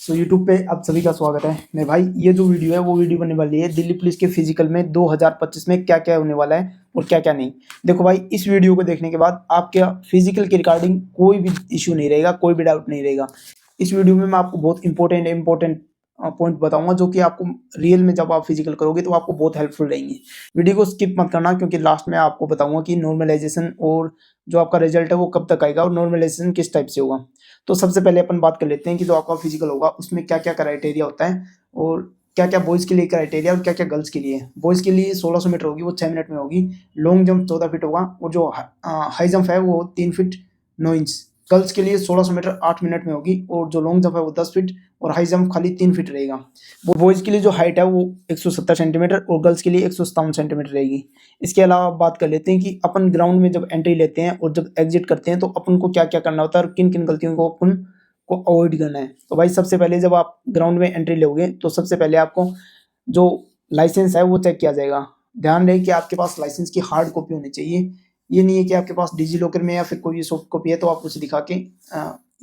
YouTube पे आप सभी का स्वागत है। मैं भाई ये जो वीडियो है वो वीडियो बनने वाली है दिल्ली पुलिस के फिजिकल में 2025 में क्या क्या होने वाला है और क्या क्या नहीं। देखो भाई, इस वीडियो को देखने के बाद आपके फिजिकल के रिगार्डिंग कोई भी इशू नहीं रहेगा, कोई भी डाउट नहीं रहेगा। इस वीडियो में मैं आपको बहुत इंपॉर्टेंट पॉइंट बताऊंगा जो कि आपको रियल में जब आप फिजिकल करोगे तो आपको बहुत हेल्पफुल रहेंगे। वीडियो को स्किप मत करना, क्योंकि लास्ट में आपको बताऊंगा कि नॉर्मलाइजेशन और जो आपका रिजल्ट है वो कब तक आएगा और नॉर्मलाइजेशन किस टाइप से होगा। तो सबसे पहले अपन बात कर लेते हैं कि जो आपका फिजिकल होगा उसमें क्या क्या क्राइटेरिया होता है और क्या क्या बॉयज़ के लिए क्राइटेरिया और क्या क्या गर्ल्स के लिए। बॉयज़ के लिए 1600 मीटर होगी, वो 6 मिनट में होगी। लॉन्ग जंप 14 फीट होगा और जो हाई जंप है वो 3 फीट 9 इंच। गर्ल्स के लिए 1600 मीटर 8 मिनट में होगी और जो लॉन्ग जंप है वो 10 फीट और हाई जंप खाली 3 फीट रहेगा। बॉयज़ के लिए जो हाइट है वो 170 सेंटीमीटर और गर्ल्स के लिए 157 सेंटीमीटर रहेगी। इसके अलावा बात कर लेते हैं कि अपन ग्राउंड में जब एंट्री लेते हैं और जब एग्जिट करते हैं तो अपन को क्या क्या करना होता है और किन किन गलतियों को अपन को अवॉइड करना है। तो भाई सबसे पहले जब आप ग्राउंड में एंट्री लोगे तो सबसे पहले आपको जो लाइसेंस है वो चेक किया जाएगा। ध्यान रहे कि आपके पास लाइसेंस की हार्ड कॉपी होनी चाहिए। ये नहीं है कि आपके पास डिजी लॉकर में या फिर कोई सॉफ्ट कॉपी है तो आप उसे दिखा के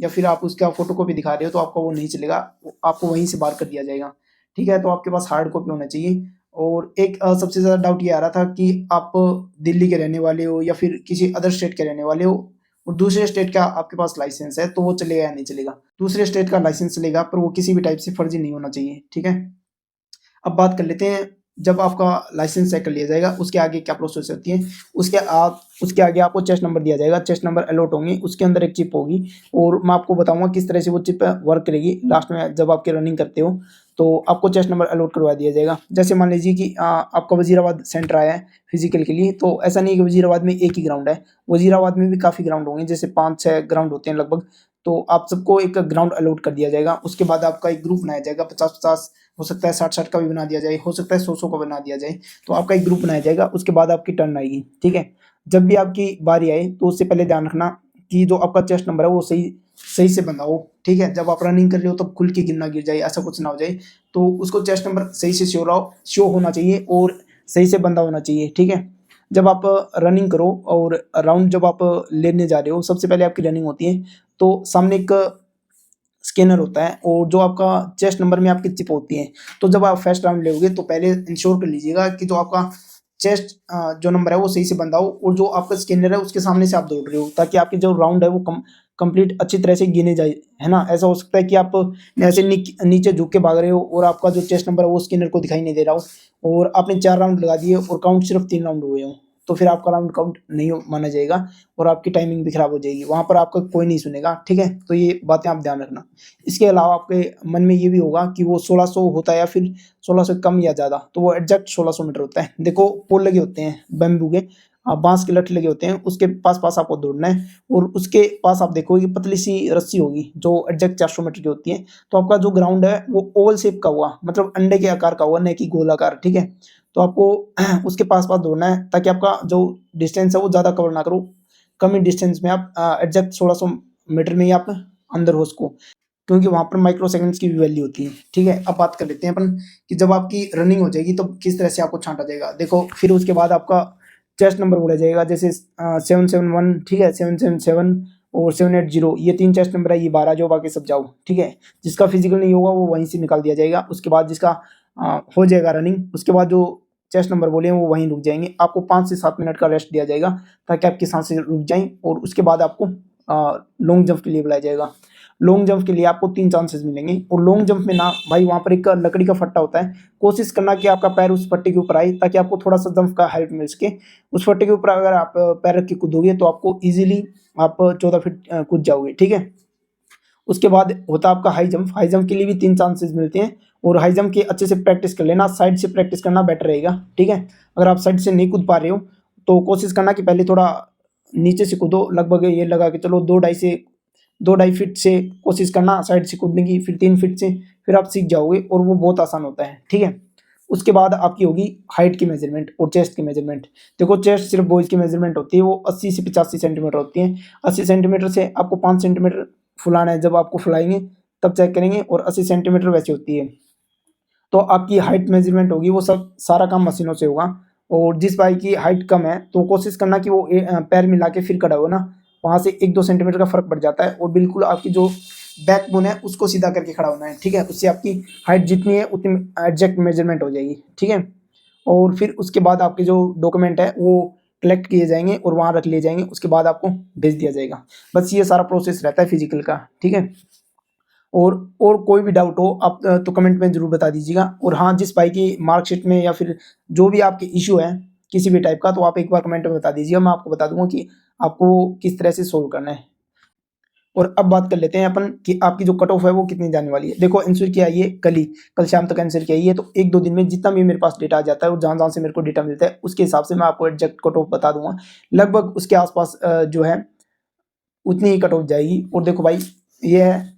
या फिर आप उसका फोटो कॉपी दिखा रहे हो तो आपको वो नहीं चलेगा, आपको वहीं से बाहर कर दिया जाएगा। ठीक है, तो आपके पास हार्ड कॉपी होना चाहिए। और एक सबसे ज़्यादा डाउट ये आ रहा था कि आप दिल्ली के रहने वाले हो या फिर किसी अदर स्टेट के रहने वाले हो और दूसरे स्टेट का आपके पास लाइसेंस है तो वो चलेगा या नहीं चलेगा। दूसरे स्टेट का लाइसेंस चलेगा, पर वो किसी भी टाइप से फर्जी नहीं होना चाहिए। ठीक है, अब बात कर लेते हैं जब आपका लाइसेंस चेक कर लिया जाएगा उसके आगे क्या प्रोसेस होती है। उसके आगे आपको चेस्ट नंबर दिया जाएगा, चेस्ट नंबर अलॉट होंगे, उसके अंदर एक चिप होगी और मैं आपको बताऊंगा किस तरह से वो चिप वर्क करेगी लास्ट में जब आपकी रनिंग करते हो। तो आपको चेस्ट नंबर अलॉट करवा दिया जाएगा। जैसे मान लीजिए कि आपका वजीराबाद सेंटर आया है फिजिकल के लिए, तो ऐसा नहीं है कि वजीराबाद में एक ही ग्राउंड है, वजीराबाद में भी काफ़ी ग्राउंड होंगे, जैसे 5-6 ग्राउंड होते हैं लगभग। तो आप सबको एक ग्राउंड अलॉट कर दिया जाएगा। उसके बाद आपका एक ग्रुप बनाया जाएगा, 50-50 हो सकता है, 60-60 का भी बना दिया जाए, हो सकता है 100-100 का बना दिया जाए। तो आपका एक ग्रुप बनाया जाएगा, उसके बाद आपकी टर्न आएगी। ठीक है, जब भी आपकी बारी आए तो उससे पहले ध्यान रखना कि जो आपका चेस्ट नंबर है वो सही सही से बंधा हो। ठीक है, जब आप रनिंग कर रहे हो तब खुल के गिरना गिर जाए, ऐसा कुछ ना हो जाए। तो उसको चेस्ट नंबर सही से शो होना चाहिए और सही से बंधा होना चाहिए। ठीक है, जब आप रनिंग करो और राउंड जब आप लेने जा रहे हो, सबसे पहले आपकी रनिंग होती है तो सामने एक स्कैनर होता है और जो आपका चेस्ट नंबर में आपकी चिप होती है। तो जब आप फर्स्ट राउंड लोगे तो पहले इंश्योर कर लीजिएगा कि जो आपका चेस्ट जो नंबर है वो सही से बंधा हो और जो आपका स्कैनर है उसके सामने से आप दौड़ रहे हो, ताकि आपके जो राउंड है वो कंप्लीट अच्छी तरह से गिने जाए, है ना। ऐसा हो सकता है कि आप ऐसे नीचे झुक के भाग रहे हो और आपका जो चेस्ट नंबर है वो स्कैनर को दिखाई नहीं दे रहा हो और आपने 4 राउंड लगा दिए और काउंट सिर्फ 3 राउंड हुए हो, तो फिर आपका राउंड काउंट नहीं माना जाएगा और आपकी टाइमिंग भी खराब हो जाएगी, वहाँ पर आपका कोई नहीं सुनेगा। ठीक है, तो ये बातें आप ध्यान रखना। इसके अलावा आपके मन में ये भी होगा कि वो 1600 होता है या फिर 1600 कम या ज़्यादा, तो वो एग्जैक्ट 1600 मीटर होता है। देखो पोल लगे होते हैं बैम्बू के, बांस के लठ लगे होते हैं, उसके पास पास आपको दौड़ना है और उसके पास आप देखोगे कि पतली सी रस्सी होगी जो एग्जैक्ट 400 मीटर की होती है। तो आपका जो ग्राउंड है वो ओवल शेप का हुआ, मतलब अंडे के आकार का हुआ, न कि गोलाकार। ठीक है, तो आपको उसके पास पास दौड़ना है ताकि आपका जो डिस्टेंस है वो ज़्यादा कवर ना करो, कम ही डिस्टेंस में आप एग्जैक्ट 1600 मीटर में ही आप अंदर हो उसको, क्योंकि वहाँ पर माइक्रो सेकंड्स की भी वैल्यू होती है। ठीक है, अब बात कर लेते हैं अपन कि जब आपकी रनिंग हो जाएगी तो किस तरह से आपको छांटा जाएगा। देखो, फिर उसके बाद आपका चेस्ट नंबर बोला जाएगा, जैसे 771, ठीक है, 777 और 780, ये 3 चेस्ट नंबर है, ये 12 जो, बाकी सब जाओ। ठीक है, जिसका फिजिकल नहीं होगा वो वहीं से निकाल दिया जाएगा। उसके बाद जिसका हो जाएगा रनिंग, उसके बाद जो चेस्ट नंबर बोले वो वहीं रुक जाएंगे। आपको 5 से 7 मिनट का रेस्ट दिया जाएगा ताकि आपकी सांसें रुक जाएं और उसके बाद आपको लॉन्ग जंप के लिए बुलाया जाएगा। लॉन्ग जंप के लिए आपको 3 चांसेस मिलेंगे और लॉन्ग जंप में ना भाई वहाँ पर एक लकड़ी का फट्टा होता है, कोशिश करना कि आपका पैर उस फट्टे के ऊपर आए ताकि आपको थोड़ा सा जंप का हेल्प मिल सके। उस फट्टे के ऊपर अगर आप पैर रख के कूदोगे तो आपको ईजिली आप 14 फीट कूद जाओगे। ठीक है, उसके बाद होता है आपका हाई जंप। हाई जंप के लिए भी 3 चांसेस मिलते हैं और हाई जंप की अच्छे से प्रैक्टिस कर लेना, साइड से प्रैक्टिस करना बेटर रहेगा। ठीक है, अगर आप साइड से नहीं कूद पा रहे हो तो कोशिश करना कि पहले थोड़ा नीचे से कूदो, लगभग ये लगा के चलो 2-2.5 फीट से कोशिश करना साइड से कूदने की, फिर 3 फीट से, फिर आप सीख जाओगे और वो बहुत आसान होता है। ठीक है, उसके बाद आपकी होगी हाइट की मेजरमेंट और चेस्ट की मेजरमेंट। देखो, चेस्ट सिर्फ बॉयज़ की मेजरमेंट होती है, वो 80 से 85 सेंटीमीटर होती है। 80 सेंटीमीटर से आपको 5 सेंटीमीटर फुलाना है, जब आपको फुलाएंगे तब चेक करेंगे, और 80 सेंटीमीटर वैसे होती है। तो आपकी हाइट मेजरमेंट होगी, वो सब सारा काम मशीनों से होगा। और जिस भाई की हाइट कम है तो कोशिश करना कि वो पैर मिला के फिर खड़ा हो ना, वहाँ से 1-2 सेंटीमीटर का फर्क पड़ जाता है और बिल्कुल आपकी जो बैकबोन है उसको सीधा करके खड़ा होना है, ठीक है। उससे आपकी हाइट जितनी है उतनी एग्जैक्ट मेजरमेंट हो जाएगी, ठीक है। और फिर उसके बाद आपके जो डॉक्यूमेंट है वो कलेक्ट किए जाएंगे और वहाँ रख लिए जाएंगे, उसके बाद आपको भेज दिया जाएगा। बस ये सारा प्रोसेस रहता है फिजिकल का, ठीक है। और कोई भी डाउट हो आप तो कमेंट में ज़रूर बता दीजिएगा। और हाँ, जिस भाई की मार्कशीट में या फिर जो भी आपके इशू है किसी भी टाइप का, तो आप एक बार कमेंट में बता दीजिएगा, मैं आपको बता दूंगा कि आपको किस तरह से सोल्व करना है। और अब बात कर लेते हैं अपन कि आपकी जो कट ऑफ है वो कितनी जाने वाली है। देखो आंसर की आई है कल शाम तक आंसर की आई है, तो एक दो दिन में जितना भी मेरे पास डेटा आ जाता है और जहाँ जहाँ से मेरे को डेटा मिलता है उसके हिसाब से मैं आपको एग्जैक्ट कट ऑफ बता दूंगा। लगभग उसके आसपास जो है उतनी ही कट ऑफ जाएगी। और देखो भाई, ये है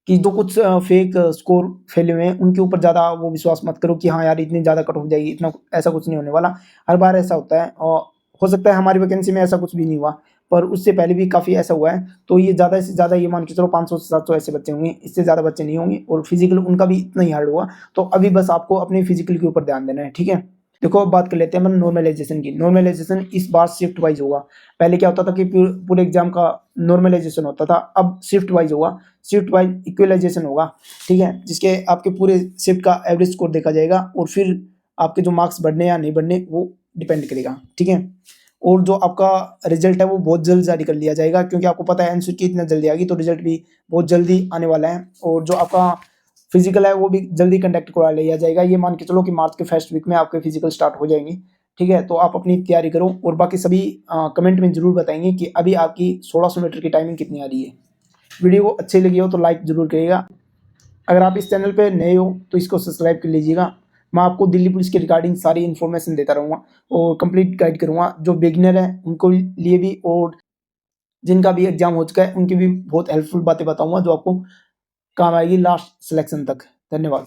कि जो कुछ फेक स्कोर फैले हुए हैं उनके ऊपर ज़्यादा वो विश्वास मत करो कि हाँ यार इतनी ज़्यादा कट ऑफ जाएगी, इतना ऐसा कुछ नहीं होने वाला। हर बार ऐसा होता है, और हो सकता है हमारी वैकेंसी में ऐसा कुछ भी नहीं हुआ, पर उससे पहले भी काफ़ी ऐसा हुआ है। तो ये ज़्यादा से ज़्यादा ये मान के चलो 500 से 700 ऐसे बच्चे होंगे, इससे ज़्यादा बच्चे नहीं होंगे। और फिजिकल उनका भी इतना ही हार्ड हुआ। तो अभी बस आपको अपने फिजिकल के ऊपर ध्यान देना है, ठीक है। देखो अब बात कर लेते हैं अपन नॉर्मलाइजेशन की। नॉर्मलाइजेशन इस बार शिफ्ट वाइज होगा। पहले क्या होता था कि पूरे एग्जाम का नॉर्मलाइजेशन होता था, अब शिफ्ट वाइज होगा। शिफ्ट वाइज इक्वलाइजेशन होगा, ठीक है, जिसके आपके पूरे शिफ्ट का एवरेज स्कोर देखा जाएगा और फिर आपके जो मार्क्स बढ़ने या नहीं बढ़ने वो डिपेंड करेगा, ठीक है। और जो आपका रिजल्ट है वो बहुत जल्द जारी कर लिया जाएगा, क्योंकि आपको पता है एनसीक्यू इतना जल्दी आ गई, तो रिजल्ट भी बहुत जल्दी आने वाला है। और जो आपका फिजिकल है वो भी जल्दी कंडक्ट करवा लिया जाएगा। ये मान के चलो कि मार्च के फर्स्ट वीक में आपके फिजिकल स्टार्ट हो जाएंगे, ठीक है। तो आप अपनी तैयारी करो और बाकी सभी कमेंट में जरूर बताएंगे कि अभी आपकी 1600 मीटर की टाइमिंग कितनी आ रही है। वीडियो को अच्छी लगी हो तो लाइक जरूर करिएगा। अगर आप इस चैनल पे नए हो तो इसको सब्सक्राइब कर लीजिएगा। मैं आपको दिल्ली पुलिस के रिगार्डिंग सारी इन्फॉर्मेशन देता रहूँगा और कंप्लीट गाइड करूँगा, जो बिगिनर है उनको लिए भी और जिनका भी एग्जाम हो चुका है उनकी भी बहुत हेल्पफुल बातें बताऊँगा जो आपको काम आएगी लास्ट सिलेक्शन तक। धन्यवाद।